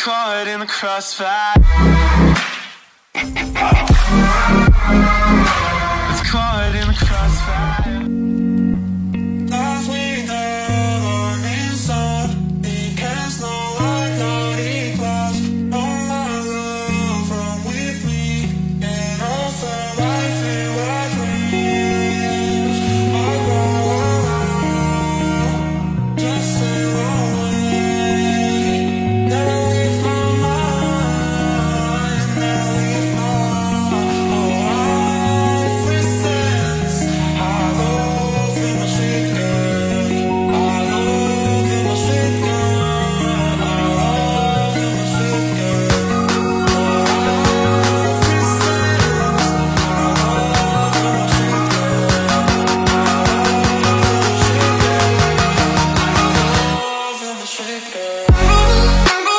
caught in the crossfire. It's caught in the crossfire. Love we never inside. It can't snow like naughty clouds. Oh my love, from with me. And also life in my dreams. I go around, just say away. Never leave my mind, never leave my life with sense. I love in my sweet girl. I love in my sweet girl. I love in my sweet girl. Life with sense. I love in my sweet girl. I love in my sweet girl.